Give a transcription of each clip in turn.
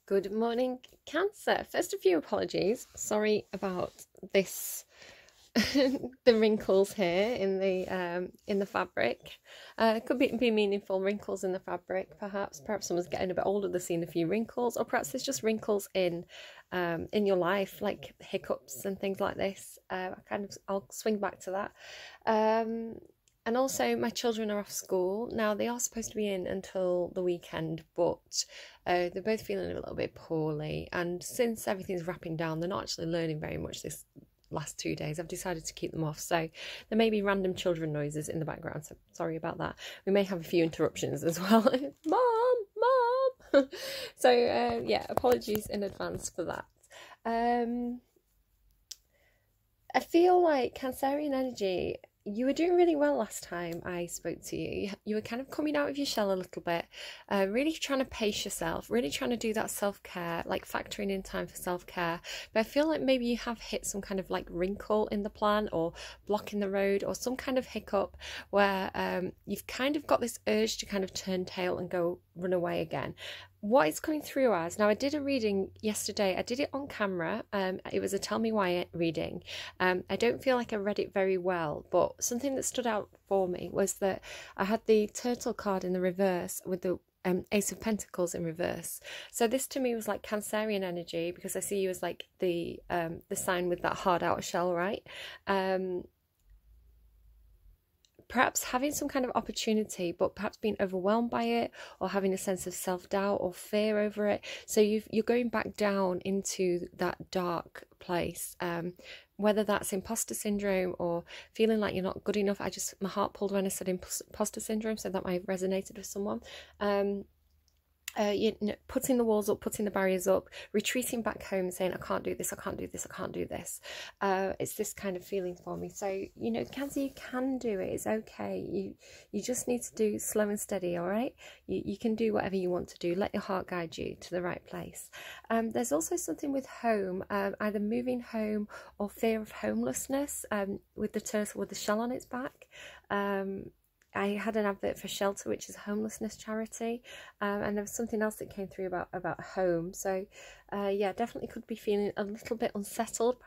Good morning, Cancer. First, a few apologies. Sorry about this, the wrinkles here in the fabric. It could be meaningful wrinkles in the fabric, perhaps. Perhaps someone's getting a bit older, they've seen a few wrinkles, or perhaps there's just wrinkles in your life, like hiccups and things like this. I'll swing back to that. And also, my children are off school. Now, they are supposed to be in until the weekend, but they're both feeling a little bit poorly. And since everything's wrapping down, they're not actually learning very much this last 2 days. I've decided to keep them off. So there may be random children noises in the background. So sorry about that. We may have a few interruptions as well. Mom! So, yeah, apologies in advance for that. I feel like Cancerian energy, you were doing really well last time I spoke to you. You were kind of coming out of your shell a little bit, really trying to pace yourself, really trying to do that self-care, like factoring in time for self-care. But I feel like maybe you have hit some kind of like wrinkle in the plan or block in the road or some kind of hiccup where you've kind of got this urge to kind of turn tail and go run away again. What it's coming through as, now I did a reading yesterday, I did it on camera, it was a tell me why reading. I don't feel like I read it very well, but something that stood out for me was that I had the turtle card in the reverse with the Ace of Pentacles in reverse. So this to me was like Cancerian energy, because I see you as like the sign with that hard outer shell, right? Perhaps having some kind of opportunity, but perhaps being overwhelmed by it, or having a sense of self-doubt or fear over it. So you're going back down into that dark place, whether that's imposter syndrome or feeling like you're not good enough. My heart pulled when I said imposter syndrome, so that might have resonated with someone. Putting the walls up, putting the barriers up, retreating back home saying, I can't do this, I can't do this, I can't do this. It's this kind of feeling for me. So, you know, Cancer, you can do it. It's okay. You just need to do slow and steady, all right? You can do whatever you want to do. Let your heart guide you to the right place. There's also something with home, either moving home or fear of homelessness, with the turtle with the shell on its back. I had an advert for Shelter, which is a homelessness charity, and there was something else that came through about home. So, yeah, definitely could be feeling a little bit unsettled.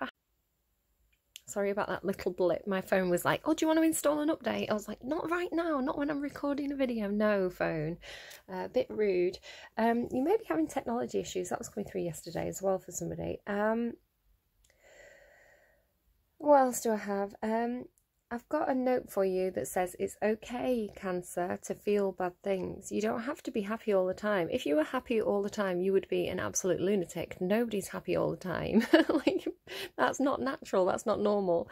Sorry about that little blip. My phone was like, oh, do you want to install an update? I was like, not right now, not when I'm recording a video. No, phone. A bit rude. You may be having technology issues. That was coming through yesterday as well for somebody. What else do I have? I've got a note for you that says it's okay, Cancer, to feel bad things. You don't have to be happy all the time. If you were happy all the time, you would be an absolute lunatic. Nobody's happy all the time. Like, that's not natural. That's not normal.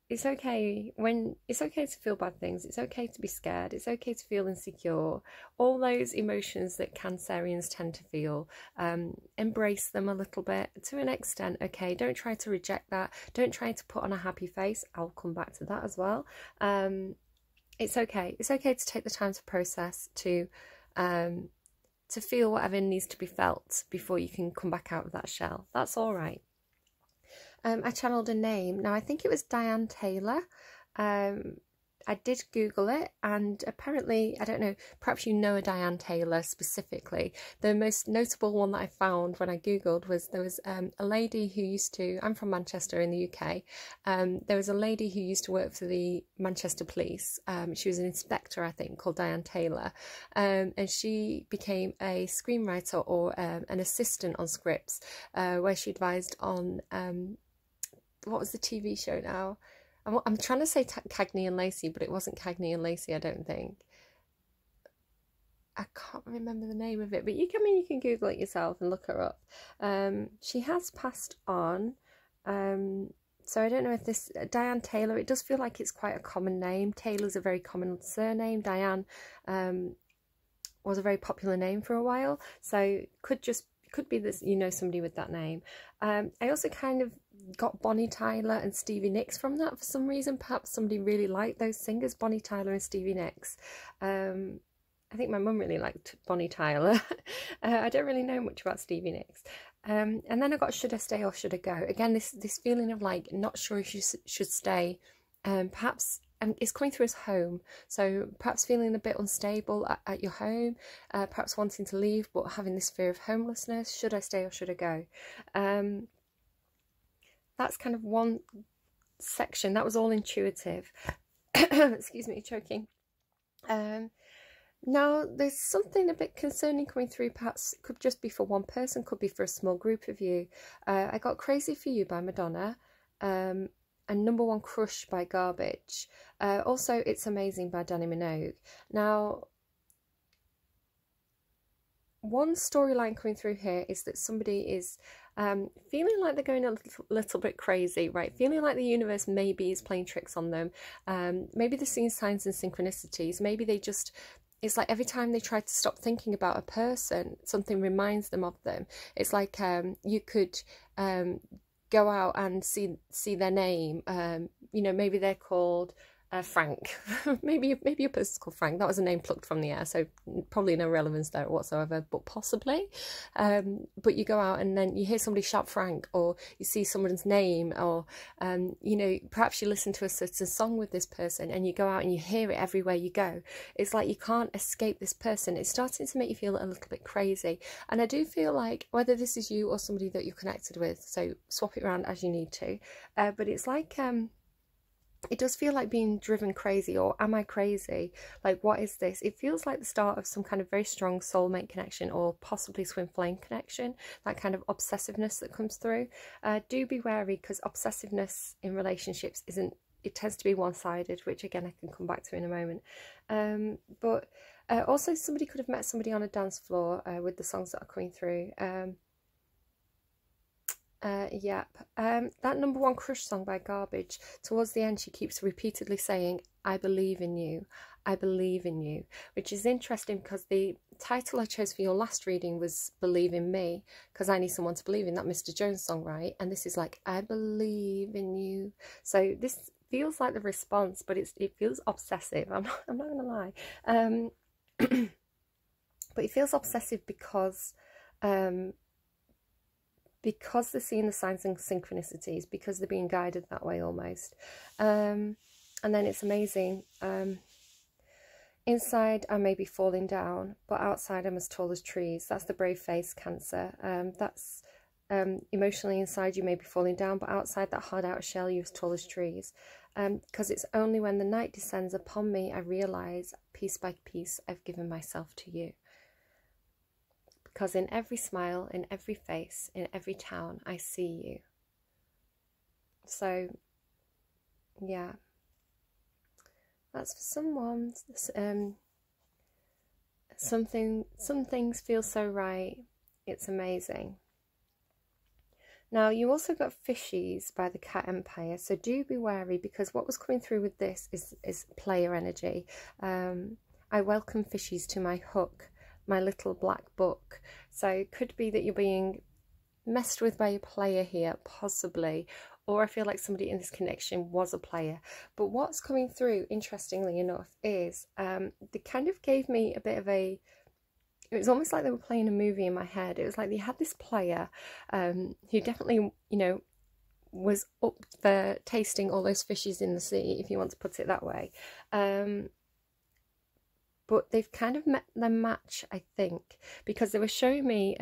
It's okay to feel bad things. It's okay to be scared. It's okay to feel insecure. All those emotions that Cancerians tend to feel, embrace them a little bit to an extent. Okay, don't try to reject that. Don't try to put on a happy face. I'll come back to that as well. It's okay. It's okay to take the time to process, to feel whatever needs to be felt before you can come back out of that shell. That's all right. I channeled a name. Now, I think it was Diane Taylor. I did Google it, and apparently, I don't know, perhaps you know a Diane Taylor specifically. The most notable one that I found when I Googled was there was a lady who used to, I'm from Manchester in the UK, there was a lady who used to work for the Manchester Police. She was an inspector, I think, called Diane Taylor, and she became a screenwriter or an assistant on scripts, where she advised on, what was the TV show now? I'm trying to say Cagney and Lacey, but it wasn't Cagney and Lacey, I don't think. I can't remember the name of it, but you can Google it yourself and look her up. She has passed on, so I don't know if this Diane Taylor. It does feel like it's quite a common name. Taylor's a very common surname. Diane was a very popular name for a while, so could be this, you know, somebody with that name. I also kind of got Bonnie Tyler and Stevie Nicks from that for some reason. Perhaps somebody really liked those singers, Bonnie Tyler and Stevie Nicks. I think my mum really liked Bonnie Tyler. I don't really know much about Stevie Nicks. And then I got Should I Stay or Should I Go? Again, this feeling of like not sure if you should stay. Perhaps it's coming through as home. So perhaps feeling a bit unstable at your home, perhaps wanting to leave but having this fear of homelessness. Should I stay or should I go? That's kind of one section. That was all intuitive. Excuse me, choking. Now there's something a bit concerning coming through. Perhaps it could just be for one person, could be for a small group of you. I got Crazy For You by Madonna, and Number One Crush by Garbage. Also It's Amazing by Dannii Minogue. Now, one storyline coming through here is that somebody is feeling like they're going a little bit crazy, right? Feeling like the universe maybe is playing tricks on them. Maybe they're seeing signs and synchronicities. Maybe they just, it's like every time they try to stop thinking about a person, something reminds them of them. It's like you could go out and see their name. You know, maybe they're called Frank. maybe a person's called Frank. That was a name plucked from the air, so probably no relevance there whatsoever, but possibly. But you go out and then you hear somebody shout Frank, or you see someone's name, or you know, perhaps you listen to a certain song with this person and you go out and you hear it everywhere you go. It's like you can't escape this person. It's starting to make you feel a little bit crazy. And I do feel like, whether this is you or somebody that you're connected with, so swap it around as you need to, but it's like it does feel like being driven crazy, or am I crazy? Like, what is this? It feels like the start of some kind of very strong soulmate connection, or possibly twin flame connection, that kind of obsessiveness that comes through. Do be wary, because obsessiveness in relationships it tends to be one-sided, which again I can come back to in a moment. But also somebody could have met somebody on a dance floor with the songs that are coming through. That Number One Crush song by Garbage, towards the end she keeps repeatedly saying, I believe in you, I believe in you, which is interesting because the title I chose for your last reading was Believe in Me, because I need someone to believe in, that Mr. Jones song, right? And this is like, I believe in you. So this feels like the response, but it feels obsessive. I'm not gonna lie. But it feels obsessive because they're seeing the signs and synchronicities, because they're being guided that way almost. And then It's Amazing. Inside I may be falling down, but outside I'm as tall as trees. That's the brave face, Cancer. That's emotionally inside you may be falling down, but outside that hard outer shell you're as tall as trees. Because it's only when the night descends upon me I realise, piece by piece, I've given myself to you. Because in every smile, in every face, in every town, I see you. So, yeah. That's for someone. Some things feel so right. It's amazing. Now, you also got Fishies by the Cat Empire. So do be wary, because what was coming through with this is player energy. I welcome Fishies to my hook, my little black book. So it could be that you're being messed with by a player here, possibly, or I feel like somebody in this connection was a player. But what's coming through, interestingly enough, is they kind of gave me a bit of it was almost like they were playing a movie in my head. It was like they had this player who definitely, you know, was up for tasting all those fishes in the sea, if you want to put it that way. But they've kind of met their match, I think, because they were showing me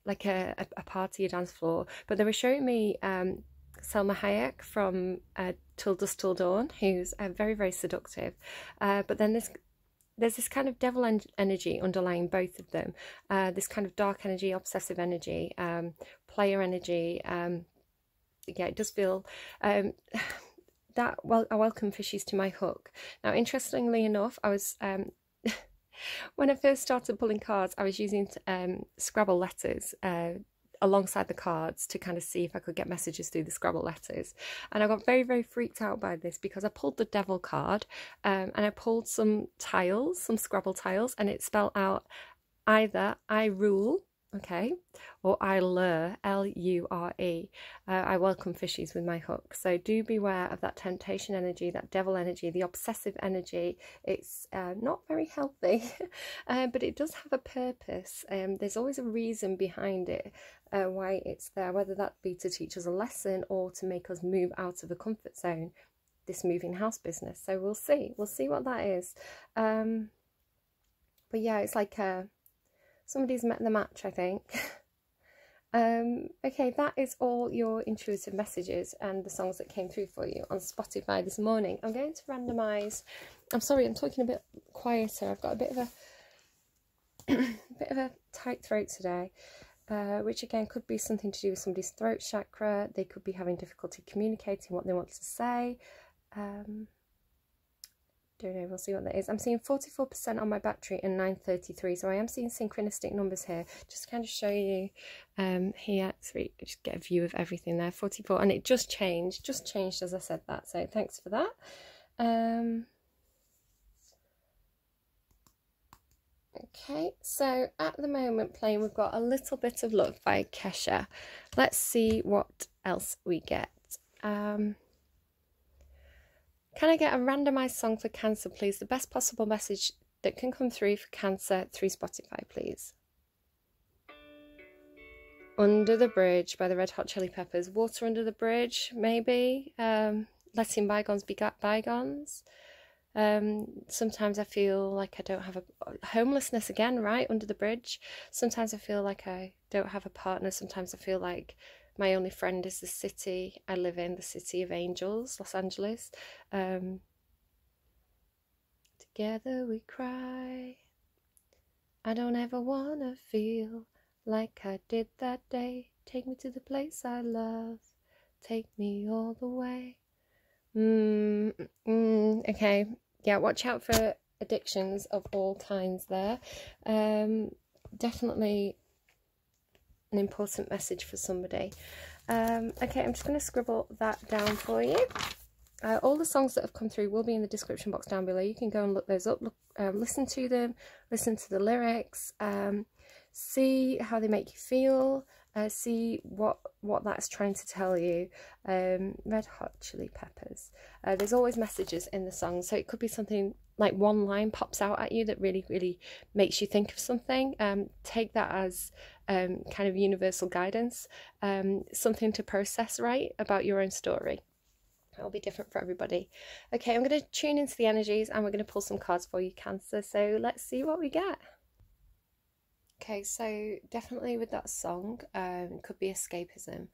like a party, a dance floor, but they were showing me Selma Hayek from Till Dusk Till Dawn, who's very, very seductive. But then there's this kind of devil energy underlying both of them. This kind of dark energy, obsessive energy, player energy. Yeah, it does feel... well, I welcome Fishies to my hook. Now, interestingly enough, I was when I first started pulling cards, I was using Scrabble letters alongside the cards to kind of see if I could get messages through the Scrabble letters. And I got very, very freaked out by this, because I pulled the Devil card and I pulled some tiles, some Scrabble tiles, and it spelled out either I rule, okay, or I lure, L-U-R-E. I welcome Fishies with my hook. So do beware of that temptation energy, that devil energy, the obsessive energy. It's not very healthy, but it does have a purpose. There's always a reason behind it, why it's there, whether that be to teach us a lesson or to make us move out of a comfort zone. this moving house business. So we'll see what that is. But yeah, it's like somebody's met the match, I think. Okay, that is all your intuitive messages and the songs that came through for you on Spotify this morning. I'm going to randomise. I'm sorry, I'm talking a bit quieter. I've got a bit of a tight throat today, which again could be something to do with somebody's throat chakra. They could be having difficulty communicating what they want to say. Don't know, we'll see what that is. I'm seeing 44% on my battery and 933, so I am seeing synchronistic numbers here. Just kind of show you here, so you just get a view of everything there. 44, and it just changed as I said that, so thanks for that. Okay, so at the moment playing, we've got A Little Bit of Love by Kesha. Let's see what else we get. Can I get a randomised song for Cancer, please? The best possible message that can come through for Cancer through Spotify, please. Under the Bridge by the Red Hot Chili Peppers. Water Under the Bridge, maybe. Letting bygones be bygones. Sometimes I feel like I don't have a... Homelessness again, right? Under the Bridge. Sometimes I feel like I don't have a partner. Sometimes I feel like my only friend is the city I live in, the City of Angels, Los Angeles. Together we cry. I don't ever wanna feel like I did that day. Take me to the place I love. Take me all the way. Okay. Yeah, watch out for addictions of all kinds there. Definitely an important message for somebody. Okay, I'm just going to scribble that down for you. All the songs that have come through will be in the description box down below. You can go and look those up, listen to them, listen to the lyrics, see how they make you feel, see what that's trying to tell you. Red Hot Chili Peppers. There's always messages in the song, so it could be something like one line pops out at you that really, really makes you think of something. Take that as kind of universal guidance, something to process, right, about your own story. It'll be different for everybody. Okay, I'm going to tune into the energies and we're going to pull some cards for you, Cancer. So let's see what we get. Okay, so definitely with that song, it could be escapism.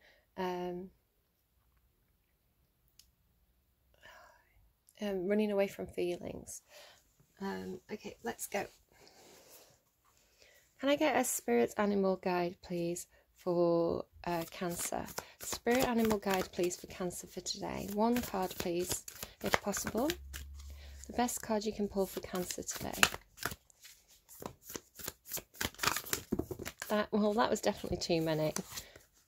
Running away from feelings. Okay, let's go. Can I get a spirit animal guide, please, for Cancer? Spirit animal guide, please, for Cancer for today. One card, please, if possible. The best card you can pull for Cancer today. That was definitely too many.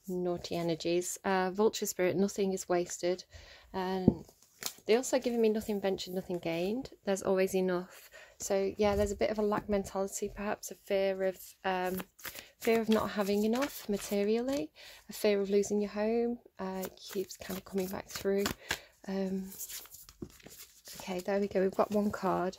Naughty energies. Vulture spirit, nothing is wasted. And they also giving me nothing ventured, nothing gained. There's always enough. So yeah, there's a bit of a lack mentality, perhaps a fear of not having enough materially, a fear of losing your home. Keeps kind of coming back through. Okay, there we go. We've got one card.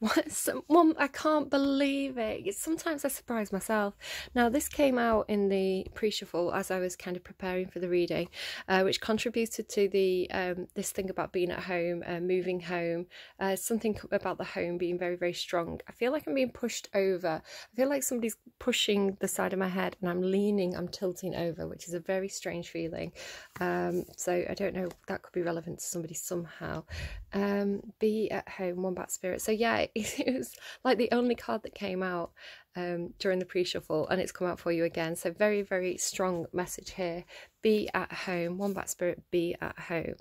I can't believe it. Sometimes I surprise myself. Now, this came out in the pre-shuffle as I was kind of preparing for the reading, which contributed to the this thing about being at home, moving home, something about the home being very, very strong. I feel like I'm being pushed over. I feel like somebody's pushing the side of my head and I'm tilting over, which is a very strange feeling. So I don't know, that could be relevant to somebody somehow. Be at home, wombat spirit. So yeah, it was like the only card that came out during the pre-shuffle, and it's come out for you again. So very, very strong message here. Be at home, wombat spirit, be at home.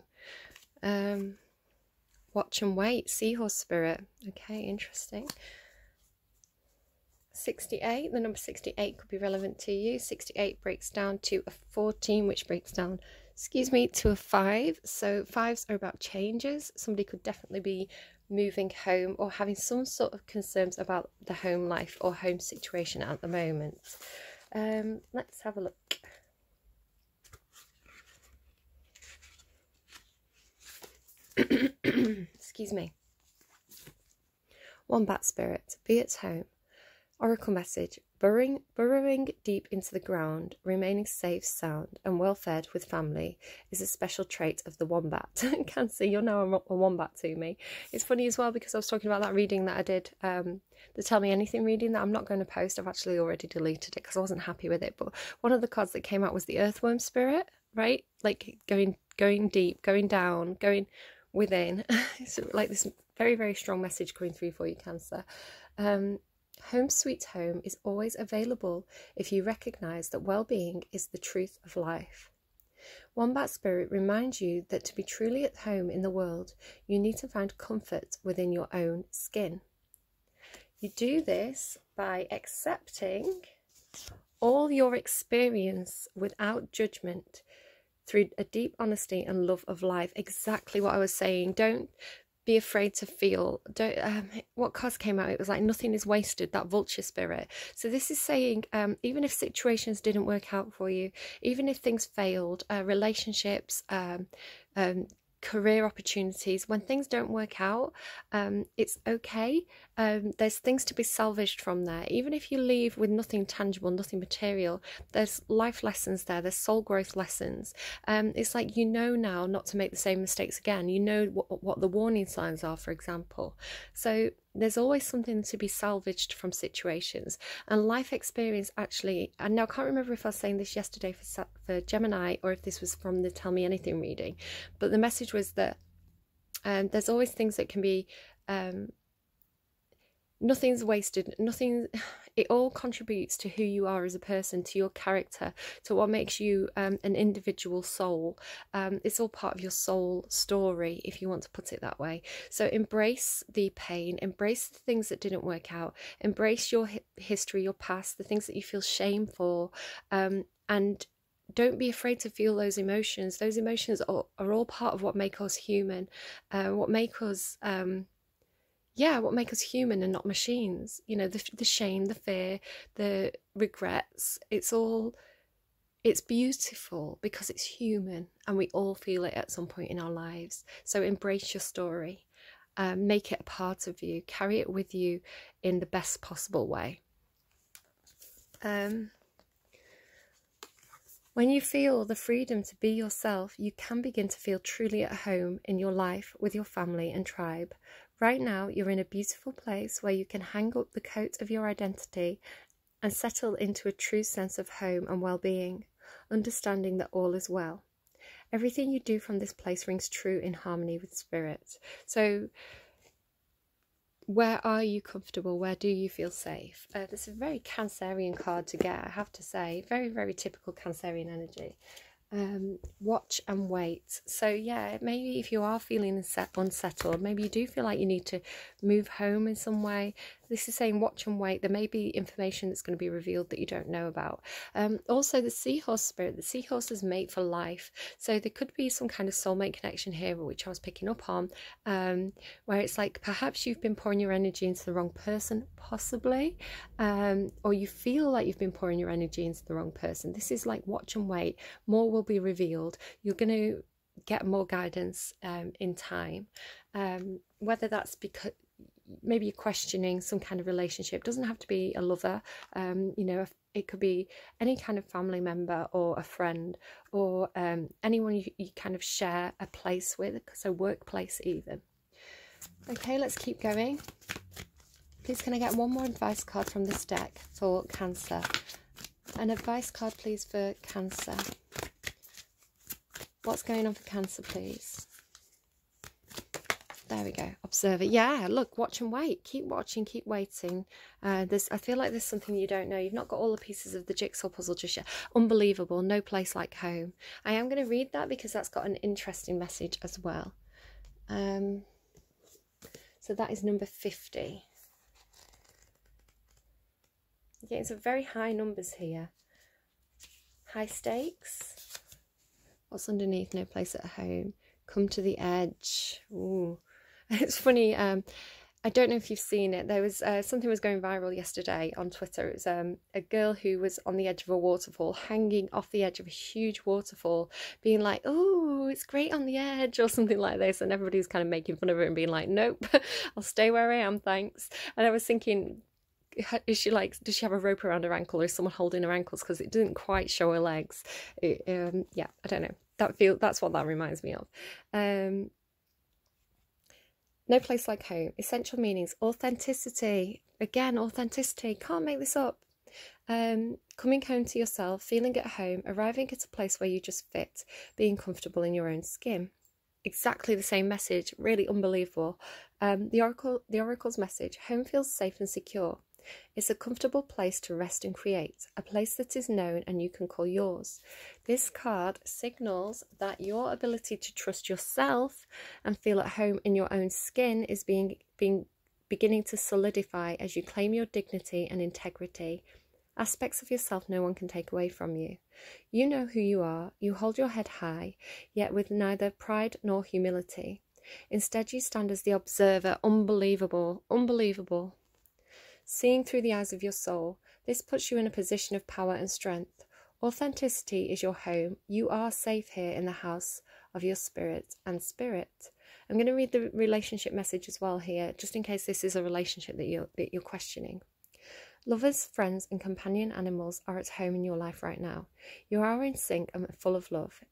Watch and wait, seahorse spirit. Okay, interesting. 68, the number 68 could be relevant to you. 68 breaks down to a 14, which breaks down, excuse me, to a 5. So 5s are about changes. Somebody could definitely be moving home or having some sort of concerns about the home life or home situation at the moment. Let's have a look. Excuse me. Wombat spirit, be at home. Oracle message, Burrowing deep into the ground, remaining safe, sound, and well fed with family is a special trait of the wombat. Cancer, you're now a wombat to me. It's funny as well because I was talking about that reading that I did, the Tell Me Anything reading that I'm not going to post. I've actually already deleted it because I wasn't happy with it. But one of the cards that came out was the Earthworm Spirit, right? Like going deep, going down, going within. It's like this very, very strong message coming through for you, Cancer. Home sweet home is always available if you recognise that well-being is the truth of life. Wombat Spirit reminds you that to be truly at home in the world, you need to find comfort within your own skin. You do this by accepting all your experience without judgment through a deep honesty and love of life. Exactly what I was saying. Don't be afraid to feel. Don't what cards came out, it was like nothing is wasted, that vulture spirit. So this is saying even if situations didn't work out for you, even if things failed, relationships, career opportunities, when things don't work out, it's okay. There's things to be salvaged from there. Even if you leave with nothing tangible, nothing material, there's life lessons there, there's soul growth lessons. It's like, you know now not to make the same mistakes again. You know what the warning signs are, for example. So there's always something to be salvaged from situations. And life experience actually, and now I can't remember if I was saying this yesterday for Gemini or if this was from the Tell Me Anything reading, but the message was that there's always things that can be, nothing's wasted, nothing, it all contributes to who you are as a person, to your character, to what makes you an individual soul. It's all part of your soul story, if you want to put it that way. So embrace the pain, embrace the things that didn't work out, embrace your history, your past, the things that you feel shame for, and don't be afraid to feel those emotions. Those emotions are all part of what make us human, what make us what make us human and not machines. You know, the shame, the fear, the regrets, it's beautiful because it's human and we all feel it at some point in our lives. So embrace your story, make it a part of you, carry it with you in the best possible way. When you feel the freedom to be yourself, you can begin to feel truly at home in your life with your family and tribe. Right now, you're in a beautiful place where you can hang up the coat of your identity and settle into a true sense of home and well-being, understanding that all is well. Everything you do from this place rings true in harmony with spirit. So, where are you comfortable? Where do you feel safe? This is a very Cancerian card to get, I have to say. Very, very typical Cancerian energy. Watch and wait. So yeah, maybe if you are feeling unsettled, maybe you do feel like you need to move home in some way, this is saying watch and wait. There may be information that's going to be revealed that you don't know about. Also the seahorse spirit, the seahorses mate for life, so there could be some kind of soulmate connection here, which I was picking up on, where it's like perhaps you've been pouring your energy into the wrong person, possibly, or you feel like you've been pouring your energy into the wrong person. This is like watch and wait. More will be revealed. You're going to get more guidance in time, whether that's because maybe you're questioning some kind of relationship. It doesn't have to be a lover, you know, it could be any kind of family member or a friend, or anyone you kind of share a place with, so workplace even. Okay, let's keep going. Please can I get one more advice card from this deck for Cancer? An advice card please for Cancer. What's going on for Cancer, please? There we go. Observe it. Yeah, look, watch and wait. Keep watching, keep waiting. I feel like there's something you don't know. You've not got all the pieces of the jigsaw puzzle just yet. Unbelievable. No place like home. I am going to read that because that's got an interesting message as well. So that is number 50. You're getting some very high numbers here. High stakes. What's underneath? No place at home. Come to the edge. Ooh. It's funny, I don't know if you've seen it. There was something was going viral yesterday on Twitter. It was a girl who was on the edge of a waterfall, hanging off the edge of a huge waterfall, being like, oh, it's great on the edge, or something like this, and everybody's kind of making fun of her and being like, nope, I'll stay where I am, thanks. And I was thinking, is she like, does she have a rope around her ankle, or is someone holding her ankles? Because it didn't quite show her legs. Yeah, I don't know. That's what that reminds me of. No place like home. Essential meanings. Authenticity. Again, authenticity. Can't make this up. Coming home to yourself, feeling at home, arriving at a place where you just fit, being comfortable in your own skin. Exactly the same message. Really unbelievable. The oracle's message. Home feels safe and secure. It's a comfortable place to rest and create, a place that is known and you can call yours. This card signals that your ability to trust yourself and feel at home in your own skin is beginning to solidify as you claim your dignity and integrity. Aspects of yourself no one can take away from you. You know who you are, you hold your head high, yet with neither pride nor humility. Instead, you stand as the observer. Unbelievable, unbelievable. Seeing through the eyes of your soul, this puts you in a position of power and strength. Authenticity is your home. You are safe here in the house of your spirit and spirit. I'm going to read the relationship message as well here, just in case this is a relationship that you're questioning. Lovers, friends, and companion animals are at home in your life right now. You are in sync and full of love,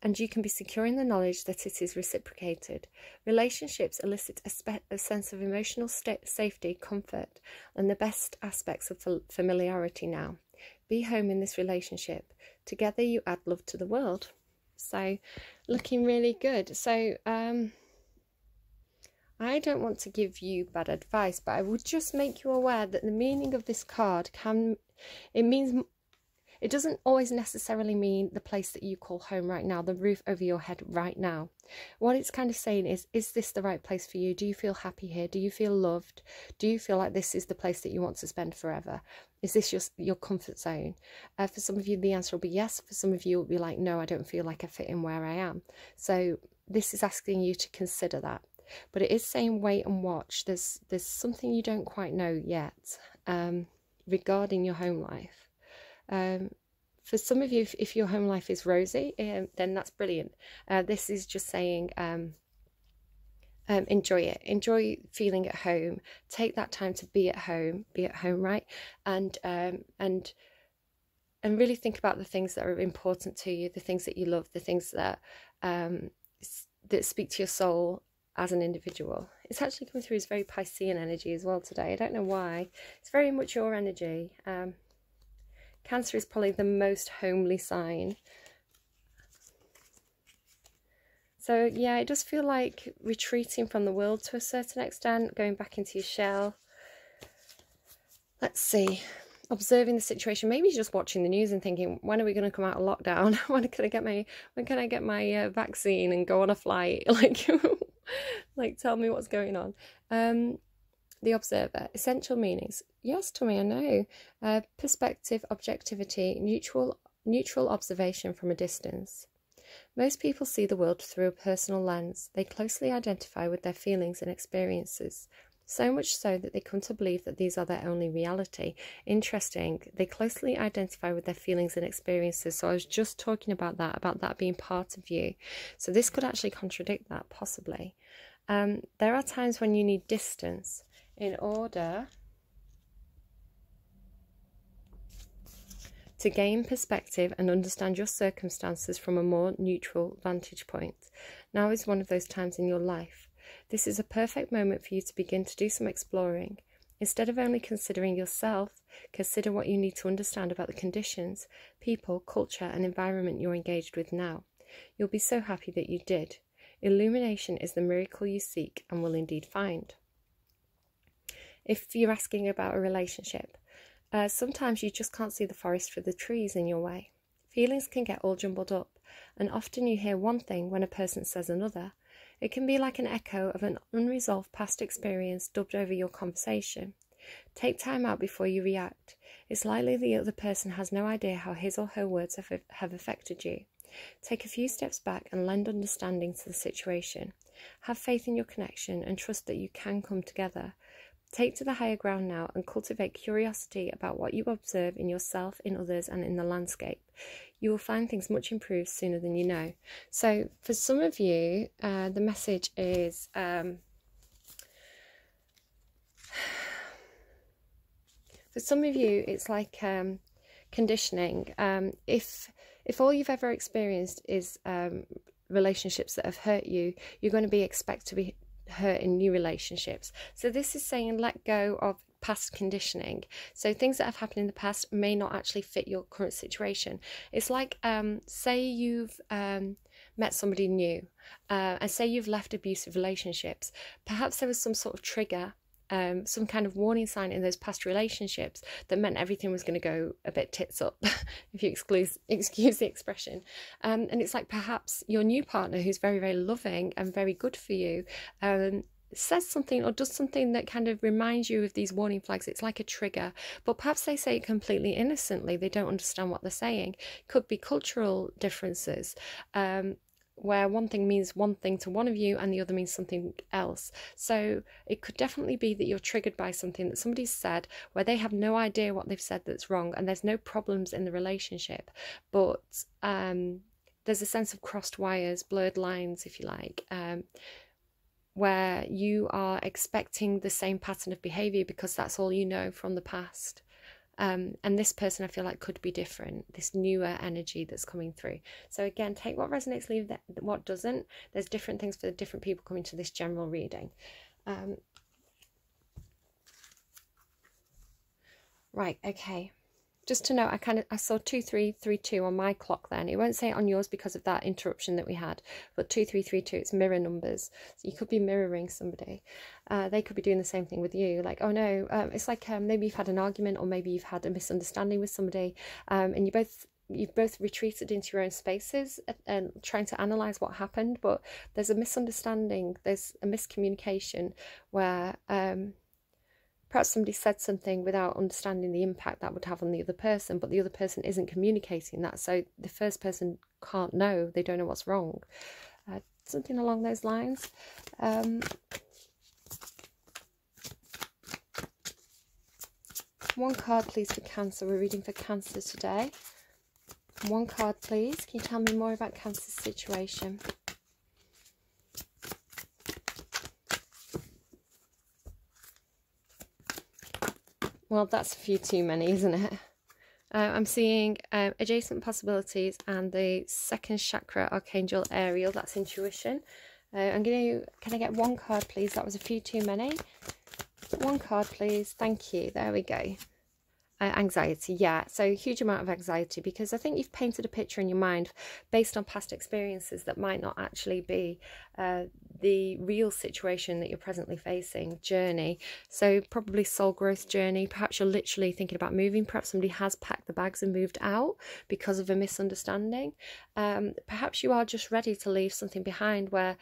and you can be secure in the knowledge that it is reciprocated. Relationships elicit a sense of emotional safety, comfort, and the best aspects of familiarity now. Be home in this relationship. Together you add love to the world. So, looking really good. So, I don't want to give you bad advice, but I would just make you aware that the meaning of this card it doesn't always necessarily mean the place that you call home right now, the roof over your head right now. What it's kind of saying is this the right place for you? Do you feel happy here? Do you feel loved? Do you feel like this is the place that you want to spend forever? Is this your comfort zone? For some of you, the answer will be yes. For some of you, it will be like, no, I don't feel like I fit in where I am. So this is asking you to consider that. But it is saying wait and watch. There's something you don't quite know yet regarding your home life. For some of you, if your home life is rosy, then that's brilliant. This is just saying enjoy it. Enjoy feeling at home. Take that time to be at home, right? And really think about the things that are important to you, the things that you love, the things that speak to your soul as an individual. It's actually coming through as very Piscean energy as well today. I don't know why. It's very much your energy. Cancer is probably the most homely sign. So yeah, it does feel like retreating from the world to a certain extent, going back into your shell. Let's see. Observing the situation. Maybe just watching the news and thinking, when are we going to come out of lockdown? When can I get my vaccine and go on a flight? Like tell me what's going on. The observer. Essential meanings. Yes, Tommy, I know. Perspective, objectivity, neutral observation from a distance. Most people see the world through a personal lens. They closely identify with their feelings and experiences. So much so that they come to believe that these are their only reality. Interesting. They closely identify with their feelings and experiences. So I was just talking about that being part of you. So this could actually contradict that, possibly. There are times when you need distance in order to gain perspective and understand your circumstances from a more neutral vantage point. Now is one of those times in your life. This is a perfect moment for you to begin to do some exploring. Instead of only considering yourself, consider what you need to understand about the conditions, people, culture, and environment you're engaged with now. You'll be so happy that you did. Illumination is the miracle you seek and will indeed find. If you're asking about a relationship, sometimes you just can't see the forest for the trees in your way. Feelings can get all jumbled up, and often you hear one thing when a person says another. It can be like an echo of an unresolved past experience dubbed over your conversation. Take time out before you react. It's likely the other person has no idea how his or her words have affected you. Take a few steps back and lend understanding to the situation. Have faith in your connection and trust that you can come together. Take to the higher ground now and cultivate curiosity about what you observe in yourself, in others, and in the landscape. You will find things much improved sooner than you know. So for some of you, the message is For some of you, it's like conditioning. If all you've ever experienced is relationships that have hurt you, you're going to be expected to be hurt in new relationships. So this is saying let go of past conditioning. So things that have happened in the past may not actually fit your current situation. It's like say you've met somebody new, and say you've left abusive relationships. Perhaps there was some sort of trigger, some kind of warning sign in those past relationships that meant everything was going to go a bit tits up, if you excuse the expression. And it's like perhaps your new partner, who's very, very loving and very good for you, says something or does something that kind of reminds you of these warning flags. It's like a trigger, but perhaps they say it completely innocently. They don't understand what they're saying. Could be cultural differences, where one thing means one thing to one of you and the other means something else. So it could definitely be that you're triggered by something that somebody's said where they have no idea what they've said that's wrong, and there's no problems in the relationship, but there's a sense of crossed wires, blurred lines, if you like, where you are expecting the same pattern of behaviour because that's all you know from the past. And this person, I feel like, could be different, this newer energy that's coming through. So again, take what resonates, leave what doesn't. There's different things for different people coming to this general reading. Right, okay. Just to note, I saw 2332 on my clock then. It won't say it on yours because of that interruption that we had, but 2332, it's mirror numbers. So you could be mirroring somebody. They could be doing the same thing with you. Like, oh no, it's like maybe you've had an argument, or maybe you've had a misunderstanding with somebody, and you've both retreated into your own spaces and trying to analyze what happened, but there's a misunderstanding, there's a miscommunication where perhaps somebody said something without understanding the impact that would have on the other person, but the other person isn't communicating that, so the first person can't know, they don't know what's wrong. Something along those lines. One card, please, for Cancer. We're reading for Cancer today. One card, please. Can you tell me more about Cancer's situation? Well, that's a few too many, isn't it? I'm seeing adjacent possibilities and the second chakra, Archangel Ariel. That's intuition. Can I get one card, please? That was a few too many. One card, please. Thank you. There we go. Anxiety, yeah. So huge amount of anxiety, because I think you've painted a picture in your mind based on past experiences that might not actually be the real situation that you're presently facing. Journey, so probably soul growth journey. Perhaps you're literally thinking about moving. Perhaps somebody has packed the bags and moved out because of a misunderstanding. Perhaps you are just ready to leave something behind, where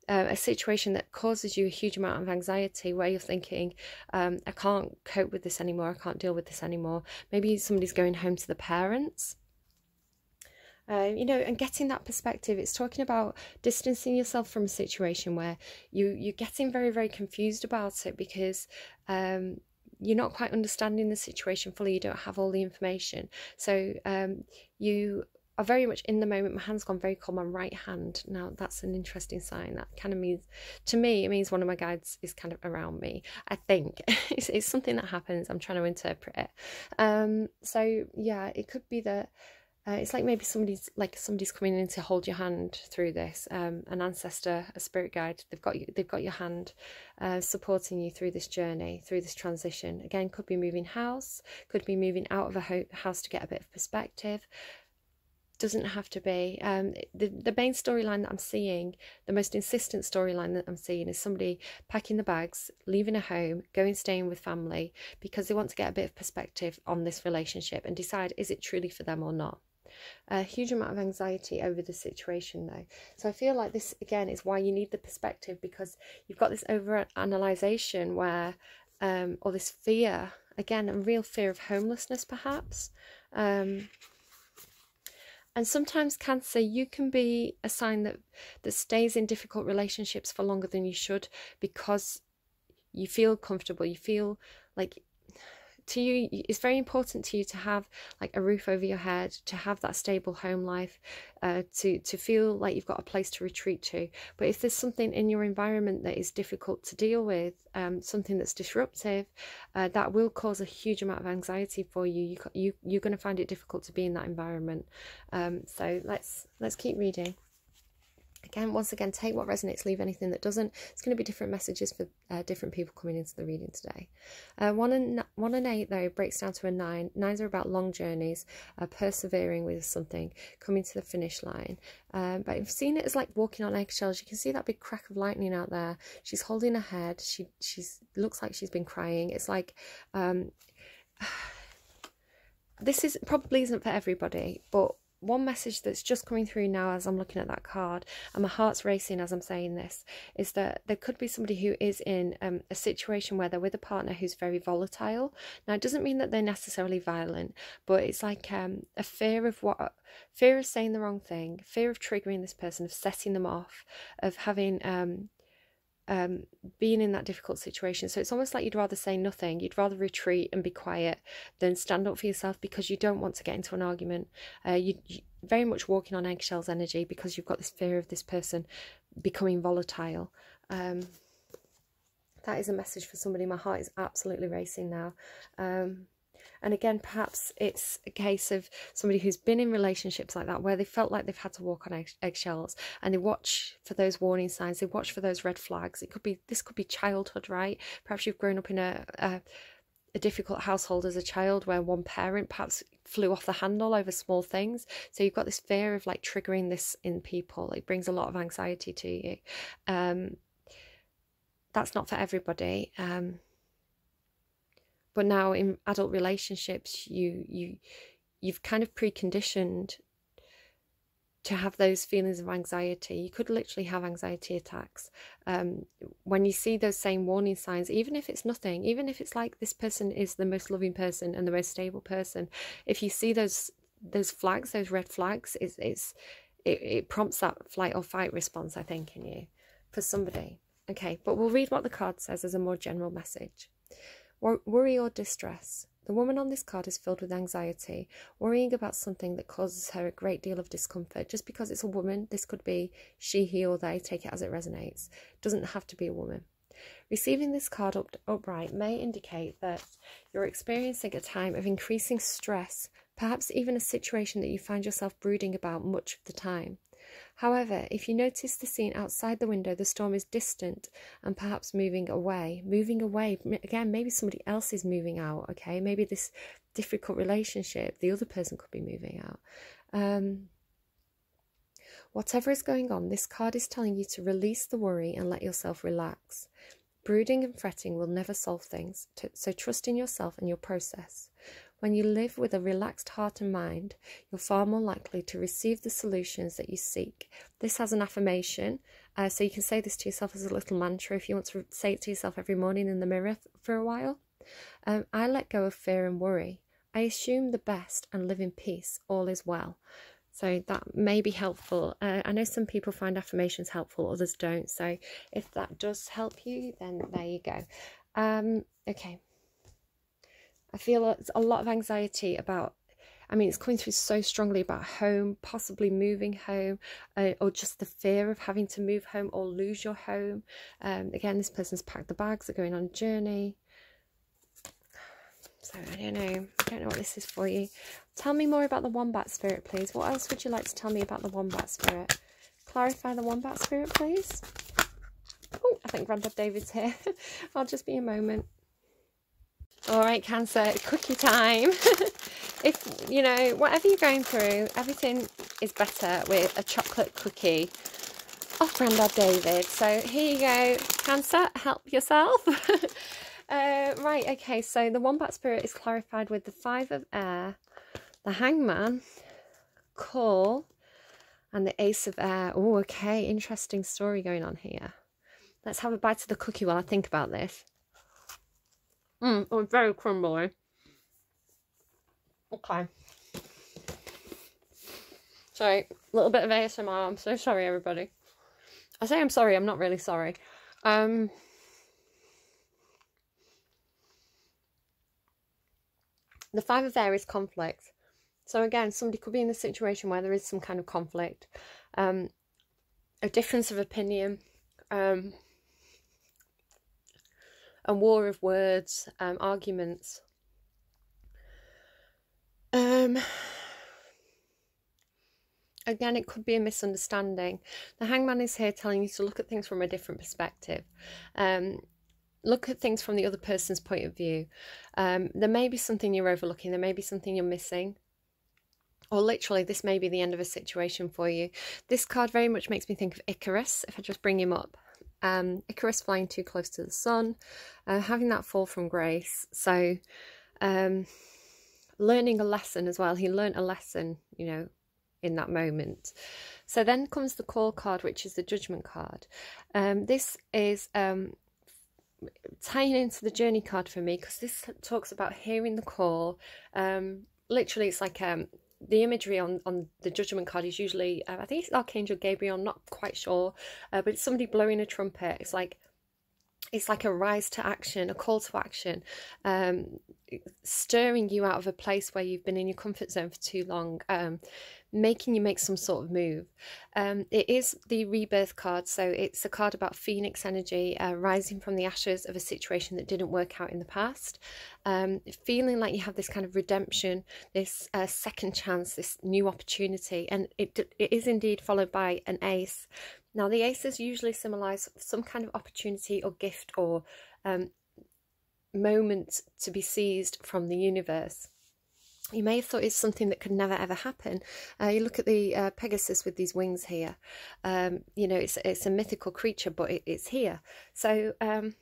a situation that causes you a huge amount of anxiety, where you're thinking, I can't cope with this anymore, I can't deal with this anymore. Maybe somebody's going home to the parents. You know, and getting that perspective, it's talking about distancing yourself from a situation where you're getting very, very confused about it, because you're not quite understanding the situation fully, you don't have all the information. So you are very much in the moment. My hand's gone very cold, my right hand. Now that's an interesting sign. That kind of means, to me, it means one of my guides is kind of around me, I think. It's something that happens, I'm trying to interpret it. So yeah, it could be that it's like maybe somebody's coming in to hold your hand through this, an ancestor, a spirit guide. They've got your hand, supporting you through this journey, through this transition. Again, could be moving house, could be moving out of a house to get a bit of perspective. Doesn't have to be. The main storyline that I'm seeing, the most insistent storyline that I'm seeing, is somebody packing the bags, leaving a home, staying with family, because they want to get a bit of perspective on this relationship and decide, is it truly for them or not? A huge amount of anxiety over the situation though. So I feel like this again is why you need the perspective, because you've got this over-analysation where, or this fear, again, a real fear of homelessness perhaps. And sometimes, Cancer, you can be a sign that stays in difficult relationships for longer than you should, because you feel comfortable, you feel like, to you, it's very important to you to have like a roof over your head, to have that stable home life, to feel like you've got a place to retreat to. But if there's something in your environment that is difficult to deal with, something that's disruptive, that will cause a huge amount of anxiety for you. You're going to find it difficult to be in that environment. So let's keep reading. Again, once again, take what resonates, leave anything that doesn't. It's going to be different messages for different people coming into the reading today. 1 and 8, though, breaks down to a 9. 9s are about long journeys, persevering with something, coming to the finish line. But I've seen it as like walking on eggshells. You can see that big crack of lightning out there. She's holding her head. She's looks like she's been crying. It's like... this probably isn't for everybody, but one message that's just coming through now as I'm looking at that card, and my heart's racing as I'm saying this, is that there could be somebody who is in a situation where they're with a partner who's very volatile. Now, it doesn't mean that they're necessarily violent, but it's like a fear of saying the wrong thing, fear of triggering this person, of setting them off, of having being in that difficult situation. So it's almost like you'd rather say nothing, you'd rather retreat and be quiet than stand up for yourself, because you don't want to get into an argument. You very much walking on eggshells energy, because you've got this fear of this person becoming volatile. That is a message for somebody. My heart is absolutely racing now. And again, perhaps it's a case of somebody who's been in relationships like that, where they felt like they've had to walk on eggshells, and they watch for those warning signs, they watch for those red flags. This could be childhood, right? Perhaps you've grown up in a difficult household as a child, where one parent perhaps flew off the handle over small things. So you've got this fear of like triggering this in people. It brings a lot of anxiety to you. That's not for everybody. But now in adult relationships, you've kind of preconditioned to have those feelings of anxiety. You could literally have anxiety attacks when you see those same warning signs, even if it's nothing, even if it's like this person is the most loving person and the most stable person. If you see those flags, those red flags, it prompts that flight or fight response, I think, in you, for somebody. Okay, but we'll read what the card says as a more general message. Worry or distress. The woman on this card is filled with anxiety, worrying about something that causes her a great deal of discomfort. Just because it's a woman, this could be she, he, or they. Take it as it resonates. It doesn't have to be a woman. Receiving this card upright may indicate that you're experiencing a time of increasing stress, perhaps even a situation that you find yourself brooding about much of the time. However, if you notice the scene outside the window, the storm is distant and perhaps moving away. Moving away, again, maybe somebody else is moving out, okay? Maybe this difficult relationship, the other person could be moving out. Whatever is going on, this card is telling you to release the worry and let yourself relax. Brooding and fretting will never solve things, so trust in yourself and your process. When you live with a relaxed heart and mind, you're far more likely to receive the solutions that you seek. This has an affirmation, so you can say this to yourself as a little mantra if you want to say it to yourself every morning in the mirror for a while. I let go of fear and worry. I assume the best and live in peace. All is well. So that may be helpful. I know some people find affirmations helpful, others don't. So if that does help you, then there you go. Okay. I feel a lot of anxiety about, I mean, it's coming through so strongly about home, possibly moving home, or just the fear of having to move home or lose your home. Again, this person's packed the bags, they're going on a journey. So I don't know what this is for you. Tell me more about the Wombat Spirit, please. What else would you like to tell me about the Wombat Spirit? Clarify the Wombat Spirit, please. Oh, I think Grandad David's here. I'll just be a moment. All right, Cancer, cookie time. If, you know, whatever you're going through, everything is better with a chocolate cookie off Grandad David. So here you go, Cancer, help yourself. Right, okay, so the Wombat Spirit is clarified with the 5 of Air, the Hangman, Call, and the Ace of Air. Oh, okay, interesting story going on here. Let's have a bite of the cookie while I think about this. Oh, very crumbly. Okay. Sorry, a little bit of ASMR. I'm so sorry, everybody. I say I'm sorry, I'm not really sorry. The Five of Air is conflict. So again, somebody could be in a situation where there is some kind of conflict, a difference of opinion, a war of words, arguments. Again, it could be a misunderstanding. The Hangman is here telling you to look at things from a different perspective. Look at things from the other person's point of view. There may be something you're overlooking. There may be something you're missing. Or literally, this may be the end of a situation for you. This card very much makes me think of Icarus, if I just bring him up. Icarus flying too close to the sun, having that fall from grace. So, learning a lesson as well. He learnt a lesson, you know, in that moment. So then comes the call card, which is the Judgment card. This is tying into the Journey card for me, because this talks about hearing the call. Literally, it's like the imagery on the Judgment card is usually, I think it's Archangel Gabriel, I'm not quite sure, but it's somebody blowing a trumpet. It's like a rise to action, a call to action, stirring you out of a place where you've been in your comfort zone for too long, making you make some sort of move. It is the Rebirth card, so it's a card about Phoenix energy, rising from the ashes of a situation that didn't work out in the past, feeling like you have this kind of redemption, this second chance, this new opportunity, and it is indeed followed by an ace. Now, the aces usually symbolise some kind of opportunity or gift or moment to be seized from the universe. You may have thought it's something that could never ever happen. You look at the Pegasus with these wings here. You know, it's a mythical creature, but it's here. So the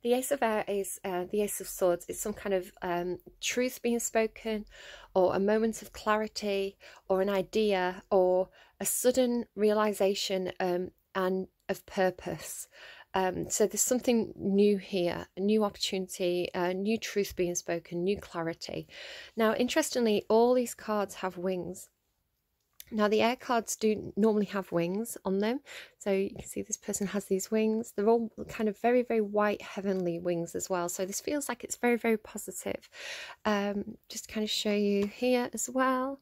Ace of Air is the Ace of Swords. It's some kind of truth being spoken, or a moment of clarity, or an idea, or a sudden realization and of purpose. So there's something new here, a new opportunity, new truth being spoken, new clarity. Now, interestingly, all these cards have wings. Now, the air cards do normally have wings on them. So you can see this person has these wings. They're all kind of very, very white, heavenly wings as well. So this feels like it's very, very positive. Just kind of show you here as well.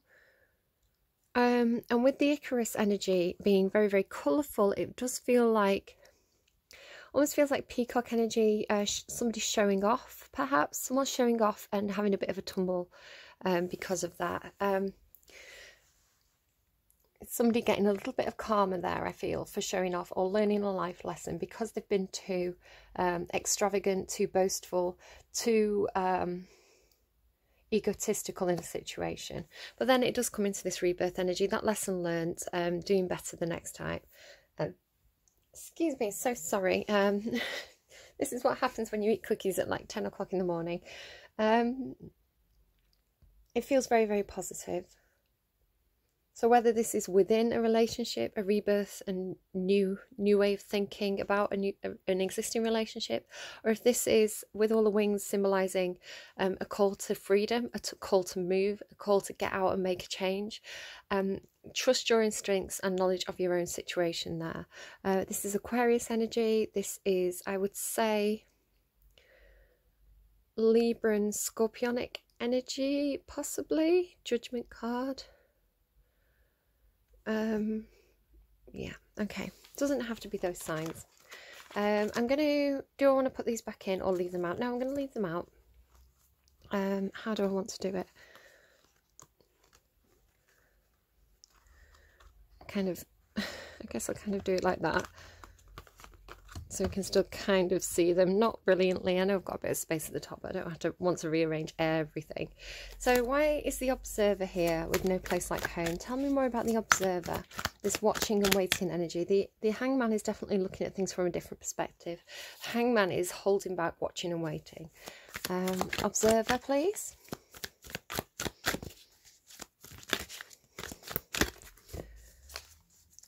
And with the Icarus energy being very, very colourful, it does feel like, almost feels like peacock energy, somebody showing off, perhaps. Someone's showing off and having a bit of a tumble because of that. Somebody getting a little bit of karma there, I feel, for showing off or learning a life lesson because they've been too extravagant, too boastful, too egotistical in a situation. But then it does come into this rebirth energy, that lesson learned, doing better the next time. Excuse me, so sorry. This is what happens when you eat cookies at like 10 o'clock in the morning. It feels very, very positive. So whether this is within a relationship, a rebirth, a new way of thinking about an existing relationship, or if this is with all the wings symbolising a call to freedom, a call to move, a call to get out and make a change. Trust your instincts and knowledge of your own situation there. This is Aquarius energy. This is, I would say, Libran Scorpionic energy, possibly. Judgment card. Yeah, okay. Doesn't have to be those signs. I'm going to, do I want to put these back in or leave them out? No, I'm going to leave them out. How do I want to do it? Kind of, I guess I'll kind of do it like that. So we can still kind of see them, not brilliantly. I know I've got a bit of space at the top, but I don't have to want to rearrange everything. So why is the Observer here with no place like home? Tell me more about the Observer, this watching and waiting energy. The Hangman is definitely looking at things from a different perspective. The Hangman is holding back, watching and waiting. Observer, please.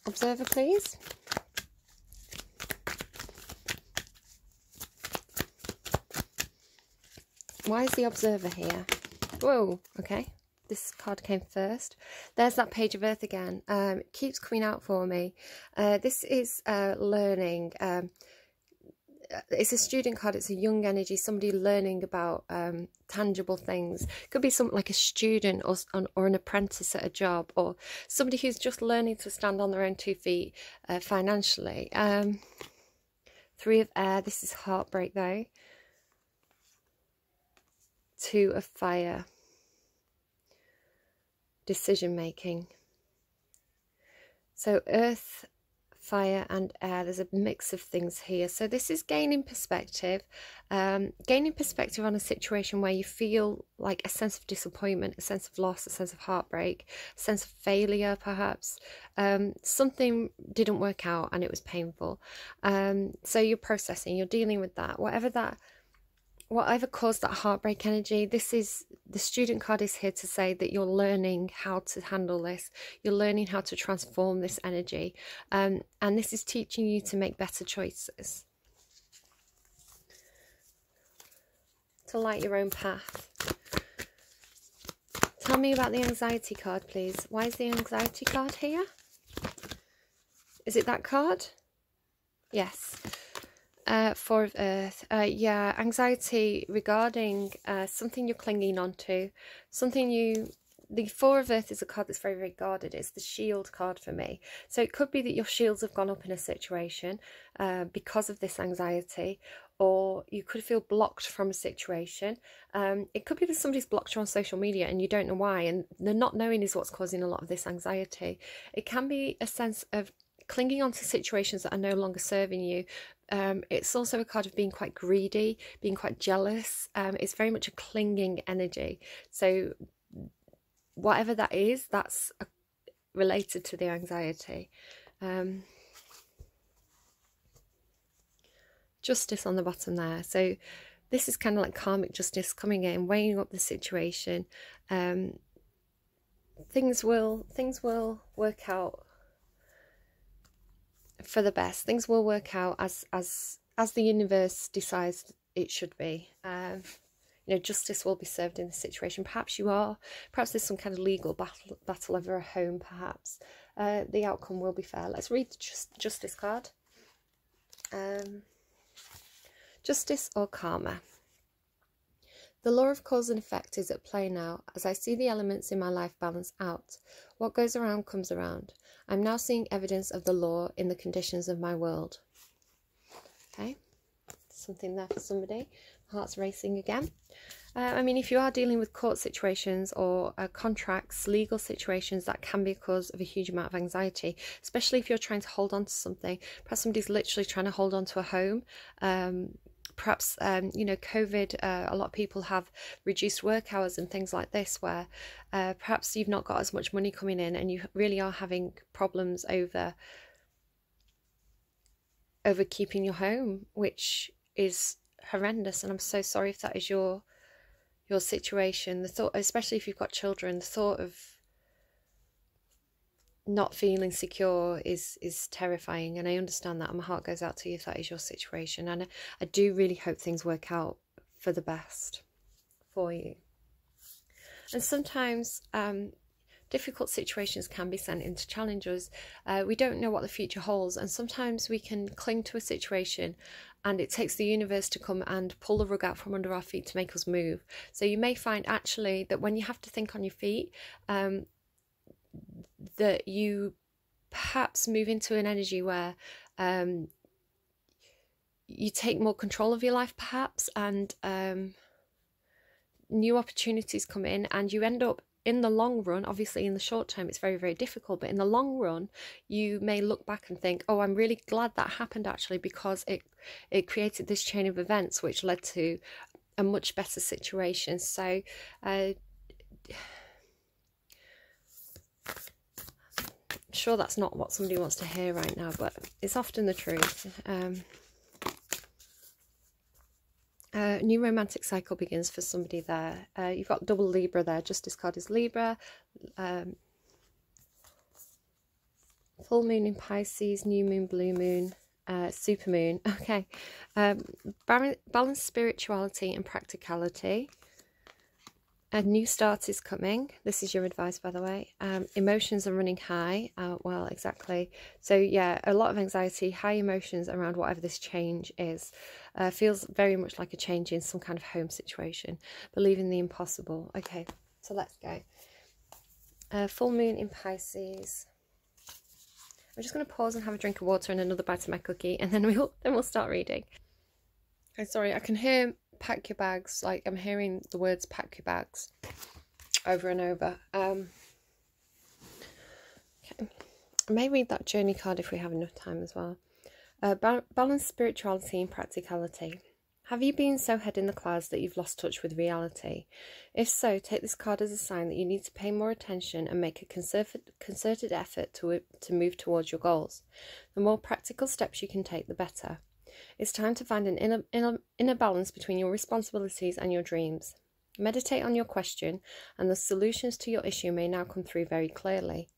Observer, please. Why is the Observer here? Whoa, okay. This card came first. There's that Page of Earth again. It keeps coming out for me. This is learning. it's a student card. It's a young energy, somebody learning about tangible things. Could be something like a student or an apprentice at a job, or somebody who's just learning to stand on their own 2 feet financially. 3 of air. This is heartbreak though. 2 of fire. Decision making. So earth, fire and air, there's a mix of things here. So this is gaining perspective on a situation where you feel like a sense of disappointment, a sense of loss, a sense of heartbreak, a sense of failure perhaps. Something didn't work out and it was painful. So you're processing, you're dealing with that, whatever caused that heartbreak energy. This is, the student card is here to say that you're learning how to handle this. You're learning how to transform this energy. And this is teaching you to make better choices. To light your own path. Tell me about the anxiety card, please. Why is the anxiety card here? Is it that card? Yes. 4 of earth. Yeah, anxiety regarding something you're clinging on to, the 4 of earth is a card that's very, very guarded. It's the shield card for me. So it could be that your shields have gone up in a situation because of this anxiety, or you could feel blocked from a situation. It could be that somebody's blocked you on social media and you don't know why, and the not knowing is what's causing a lot of this anxiety. It can be a sense of clinging on to situations that are no longer serving you. It's also a card of being quite greedy, being quite jealous. It's very much a clinging energy. So whatever that is, that's related to the anxiety. Justice on the bottom there. So this is kind of like karmic justice coming in, weighing up the situation. Things will work out for the best. Things will work out as the universe decides it should be. You know, justice will be served in this situation. Perhaps there's some kind of legal battle over a home, perhaps. The outcome will be fair. Let's read the justice card. Justice or karma. The law of cause and effect is at play now, as I see the elements in my life balance out. What goes around comes around. I'm now seeing evidence of the law in the conditions of my world. Okay, something there for somebody. Heart's racing again. I mean, if you are dealing with court situations or contracts, legal situations, that can be a cause of a huge amount of anxiety, especially if you're trying to hold on to something. Perhaps somebody's literally trying to hold on to a home. Perhaps, you know, COVID, a lot of people have reduced work hours and things like this, where perhaps you've not got as much money coming in and you really are having problems over keeping your home, which is horrendous. And I'm so sorry if that is your situation. The thought, especially if you've got children, the thought of not feeling secure is terrifying, and I understand that, and my heart goes out to you if that is your situation, and I do really hope things work out for the best for you. And sometimes difficult situations can be sent into challenges. We don't know what the future holds, and sometimes we can cling to a situation and it takes the universe to come and pull the rug out from under our feet to make us move. So you may find actually that when you have to think on your feet, that you perhaps move into an energy where you take more control of your life perhaps, and new opportunities come in, and you end up, in the long run, obviously in the short term it's very, very difficult, but in the long run you may look back and think, oh, I'm really glad that happened actually, because it created this chain of events which led to a much better situation. So sure that's not what somebody wants to hear right now, but it's often the truth. New romantic cycle begins for somebody there. You've got double Libra there. Justice card is Libra. Full moon in Pisces, new moon, blue moon, super moon. Okay. Balance spirituality and practicality. A new start is coming. This is your advice, by the way. Emotions are running high. Well, exactly. So yeah, a lot of anxiety, high emotions around whatever this change is. Feels very much like a change in some kind of home situation. Believing the impossible. Okay, so let's go. Full moon in Pisces. I'm just going to pause and have a drink of water and another bite of my cookie, and then we'll start reading. Okay, sorry, I can hear pack your bags. Like, I'm hearing the words pack your bags over and over. Okay. I may read that journey card if we have enough time as well. Balance spirituality and practicality. Have you been so head in the clouds that you've lost touch with reality? If so, take this card as a sign that you need to pay more attention and make a concerted effort to move towards your goals. The more practical steps you can take, the better. It's time to find an inner balance between your responsibilities and your dreams. Meditate on your question, and the solutions to your issue may now come through very clearly.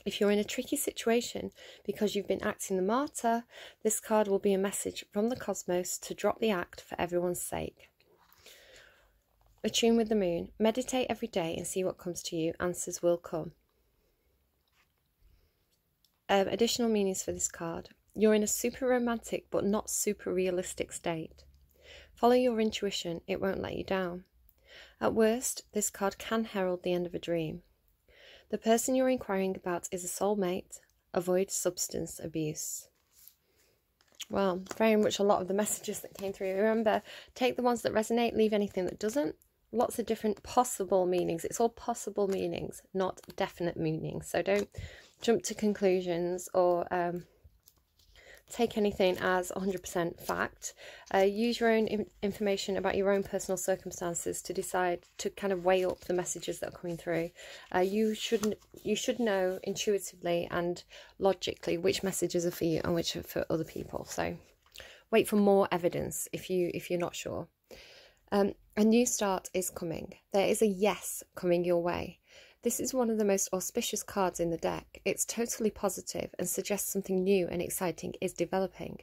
If you're in a tricky situation because you've been acting the martyr, this card will be a message from the cosmos to drop the act for everyone's sake. Attune with the moon. Meditate every day and see what comes to you. Answers will come. Additional meanings for this card. You're in a super romantic but not super realistic state. Follow your intuition, it won't let you down. At worst, this card can herald the end of a dream. The person you're inquiring about is a soulmate. Avoid substance abuse. Well, very much a lot of the messages that came through. Remember, take the ones that resonate, leave anything that doesn't. Lots of different possible meanings. It's all possible meanings, not definite meanings. So don't jump to conclusions or take anything as 100% fact. Use your own information about your own personal circumstances to decide, to kind of weigh up the messages that are coming through. You should know intuitively and logically which messages are for you and which are for other people. So wait for more evidence if you're not sure. A new start is coming. There is a yes coming your way. This is one of the most auspicious cards in the deck. It's totally positive and suggests something new and exciting is developing.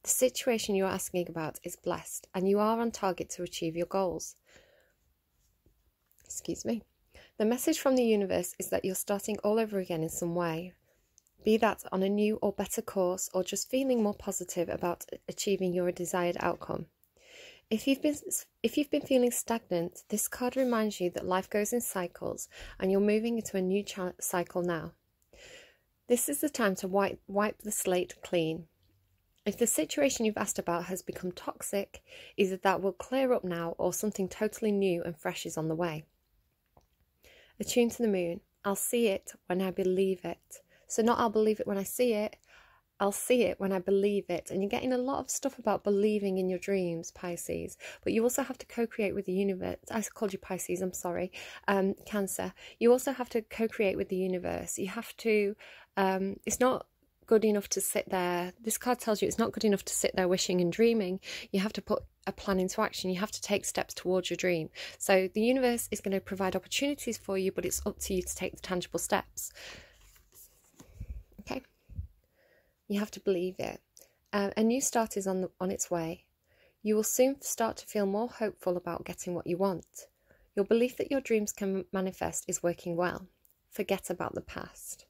The situation you're asking about is blessed and you are on target to achieve your goals. Excuse me. The message from the universe is that you're starting all over again in some way. Be that on a new or better course or just feeling more positive about achieving your desired outcome. If you've been feeling stagnant, this card reminds you that life goes in cycles and you're moving into a new cycle now. This is the time to wipe the slate clean. If the situation you've asked about has become toxic, either that will clear up now or something totally new and fresh is on the way. Attune to the moon. I'll see it when I believe it. So not I'll believe it when I see it, I'll see it when I believe it. And you're getting a lot of stuff about believing in your dreams, Pisces. But you also have to co-create with the universe. I called you Pisces, I'm sorry. Cancer. You also have to co-create with the universe. You have to, it's not good enough to sit there. This card tells you it's not good enough to sit there wishing and dreaming. You have to put a plan into action. You have to take steps towards your dream. So the universe is going to provide opportunities for you, but it's up to you to take the tangible steps. Okay? You have to believe it. A new start is on its way. You will soon start to feel more hopeful about getting what you want. Your belief that your dreams can manifest is working well. Forget about the past.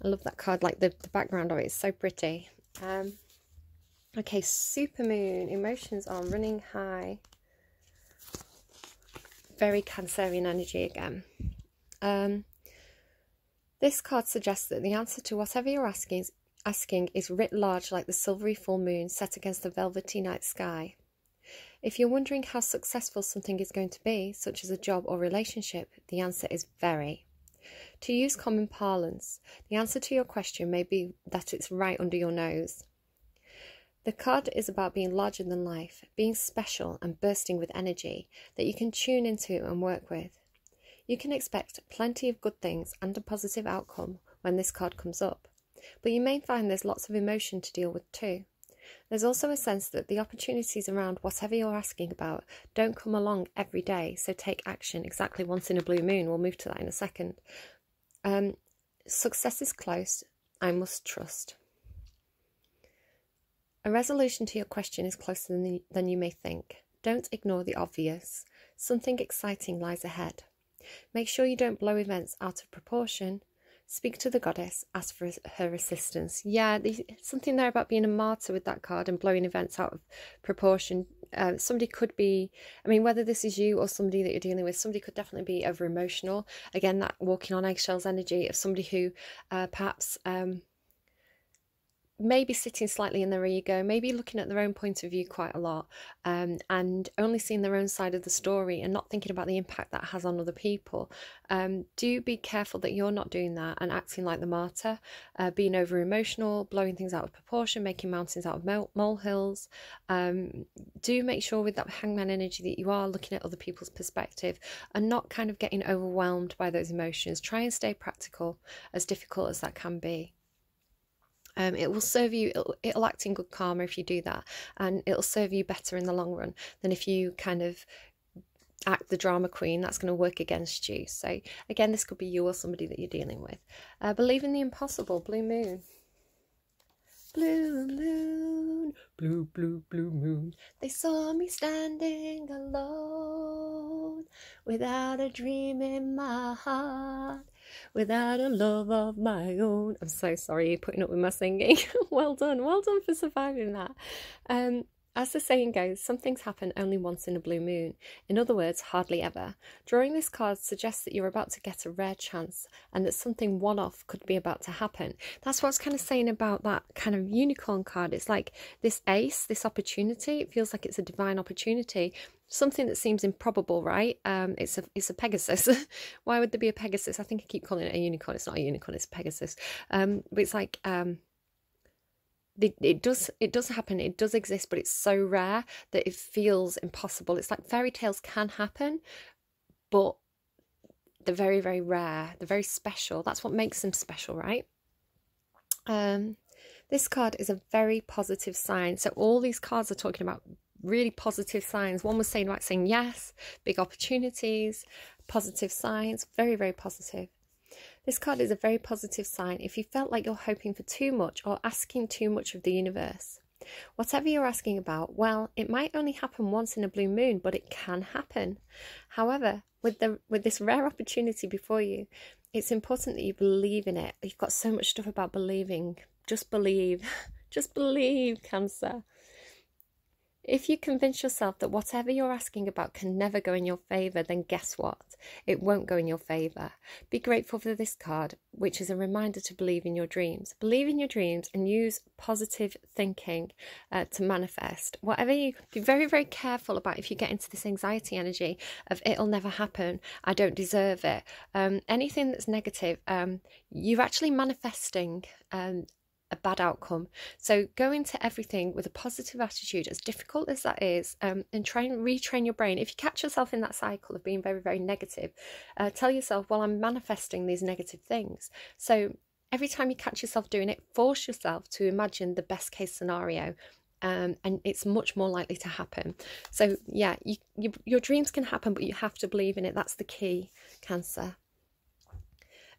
I love that card, like the background of it is so pretty. Okay, supermoon. Emotions are running high. Very Cancerian energy again. This card suggests that the answer to whatever you're asking is writ large like the silvery full moon set against the velvety night sky. If you're wondering how successful something is going to be, such as a job or relationship, the answer is very. To use common parlance, the answer to your question may be that it's right under your nose. The card is about being larger than life, being special and bursting with energy that you can tune into and work with. You can expect plenty of good things and a positive outcome when this card comes up, but you may find there's lots of emotion to deal with too. There's also a sense that the opportunities around whatever you're asking about don't come along every day, so take action exactly once in a blue moon. We'll move to that in a second. Success is close. I must trust. A resolution to your question is closer than you may think. Don't ignore the obvious. Something exciting lies ahead. Make sure you don't blow events out of proportion. Speak to the goddess, ask for her assistance. Yeah, something there about being a martyr with that card and blowing events out of proportion. Somebody could be, I mean, whether this is you or somebody that you're dealing with, somebody could definitely be over emotional. Again, that walking on eggshells energy of somebody who perhaps maybe sitting slightly in their ego, maybe looking at their own point of view quite a lot, and only seeing their own side of the story and not thinking about the impact that has on other people. Do be careful that you're not doing that and acting like the martyr, being over emotional, blowing things out of proportion, making mountains out of molehills. Do make sure with that hangman energy that you are looking at other people's perspective and not kind of getting overwhelmed by those emotions. Try and stay practical, as difficult as that can be. It will serve you, it'll act in good karma if you do that, and it'll serve you better in the long run than if you kind of act the drama queen. That's going to work against you. So again, this could be you or somebody that you're dealing with. Believe in the impossible. Blue moon. Blue moon, blue, blue, blue moon. They saw me standing alone, without a dream in my heart, without a love of my own. I'm so sorry you're putting up with my singing. Well done for surviving that. As the saying goes, some things happen only once in a blue moon. In other words, hardly ever. Drawing this card suggests that you're about to get a rare chance and that something one-off could be about to happen. That's what I was kind of saying about that kind of unicorn card. It's like this ace, this opportunity. It feels like it's a divine opportunity. Something that seems improbable, right? It's a Pegasus. Why would there be a Pegasus? I think I keep calling it a unicorn. It's not a unicorn, it's a Pegasus. But it's like... It does happen, it does exist, but it's so rare that it feels impossible. It's like fairy tales can happen, but they're very, very rare. They're very special. That's what makes them special, right? This card is a very positive sign. So all these cards are talking about really positive signs. One was saying about saying yes, big opportunities, positive signs, very, very positive. This card is a very positive sign if you felt like you're hoping for too much or asking too much of the universe. Whatever you're asking about, well, it might only happen once in a blue moon, but it can happen. However, with this rare opportunity before you, it's important that you believe in it. You've got so much stuff about believing. Just believe. Just believe, Cancer. If you convince yourself that whatever you're asking about can never go in your favour, then guess what? It won't go in your favour. Be grateful for this card, which is a reminder to believe in your dreams. Believe in your dreams and use positive thinking to manifest. Whatever you... Be very, very careful about if you get into this anxiety energy of it'll never happen, I don't deserve it. Anything that's negative, you're actually manifesting... a bad outcome. So go into everything with a positive attitude, as difficult as that is, and try and retrain your brain. If you catch yourself in that cycle of being very, very negative, tell yourself, well, I'm manifesting these negative things. So every time you catch yourself doing it, force yourself to imagine the best case scenario, and it's much more likely to happen. So yeah, your dreams can happen, but you have to believe in it. That's the key, Cancer.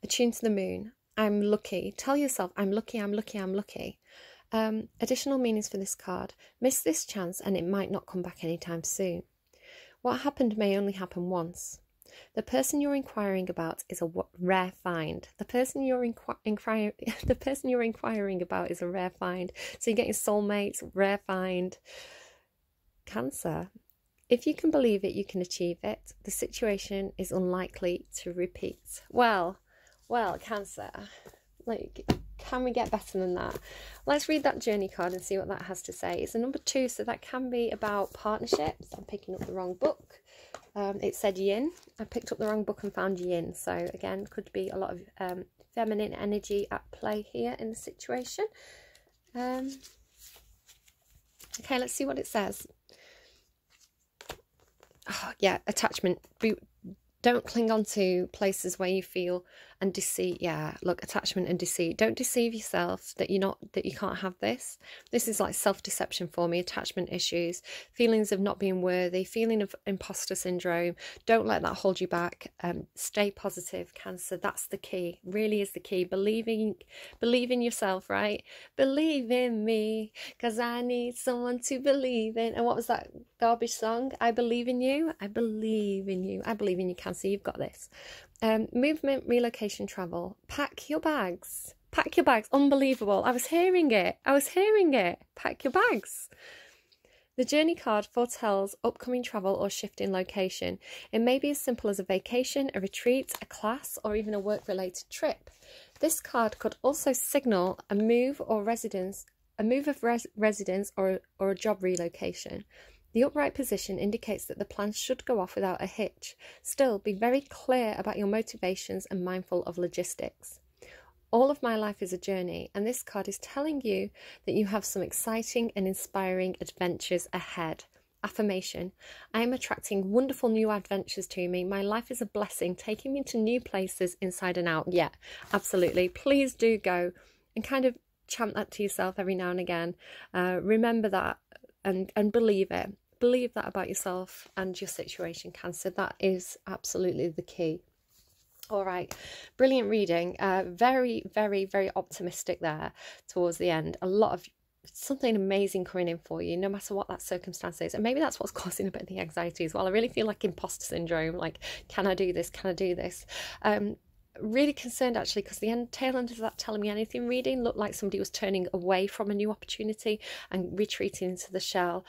Attune to the moon. I'm lucky. Tell yourself, I'm lucky, I'm lucky, I'm lucky. Additional meanings for this card. Miss this chance and it might not come back anytime soon. What happened may only happen once. The person you're inquiring about is a rare find. The person you're inquiring about is a rare find. So you're getting soulmates, rare find. Cancer. If you can believe it, you can achieve it. The situation is unlikely to repeat. Well, Cancer, like, can we get better than that? Let's read that journey card and see what that has to say. It's a number 2, so that can be about partnerships. I'm picking up the wrong book. It said yin. I picked up the wrong book and found yin. So again, could be a lot of feminine energy at play here in the situation. Okay, let's see what it says. Oh, yeah, attachment. Don't cling on to places where you feel, and deceit. Yeah, look, attachment and deceit. Don't deceive yourself that you can't have this. This is like self-deception for me. Attachment issues, feelings of not being worthy, feeling of imposter syndrome. Don't let that hold you back. Stay positive, Cancer. That's the key. Really is the key. Believe in yourself, right? Believe in me, because I need someone to believe in. And what was that garbage song? I believe in you. I believe in you. I believe in you, Cancer. You've got this. Movement, relocation, travel. Pack your bags. Pack your bags. Unbelievable. I was hearing it. Pack your bags. The journey card foretells upcoming travel or shift in location. It may be as simple as a vacation, a retreat, a class, or even a work-related trip. This card could also signal a move of residence or a job relocation. The upright position indicates that the plan should go off without a hitch. Still, be very clear about your motivations and mindful of logistics. All of my life is a journey, and this card is telling you that you have some exciting and inspiring adventures ahead. Affirmation: I am attracting wonderful new adventures to me. My life is a blessing, taking me to new places inside and out. Yeah, absolutely. Please do go and kind of chant that to yourself every now and again. Remember that and believe it. Believe that about yourself and your situation, Cancer. That is absolutely the key. All right, brilliant reading. Very, very, very optimistic there towards the end. A lot of something amazing coming in for you, no matter what that circumstance is. And maybe that's what's causing a bit of the anxiety as well. I really feel like imposter syndrome, like, can I do this? Can I do this? Really concerned actually, because the tail end of that telling me anything reading looked like somebody was turning away from a new opportunity and retreating into the shell.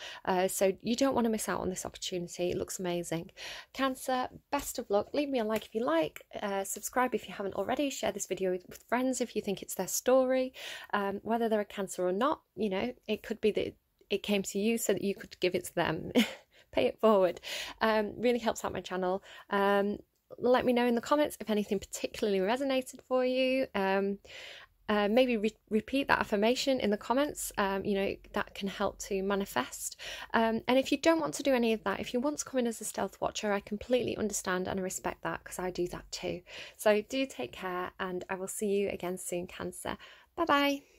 So you don't want to miss out on this opportunity. It looks amazing. Cancer, best of luck. Leave me a like if you like. Subscribe if you haven't already. Share this video with friends if you think it's their story. Whether they're a Cancer or not, you know, it could be that it came to you so that you could give it to them. Pay it forward. Really helps out my channel. Let me know in the comments if anything particularly resonated for you. Maybe repeat that affirmation in the comments. You know, that can help to manifest. And if you don't want to do any of that, if you want to come in as a stealth watcher, I completely understand and respect that, because I do that too. So do take care, and I will see you again soon, Cancer. Bye bye.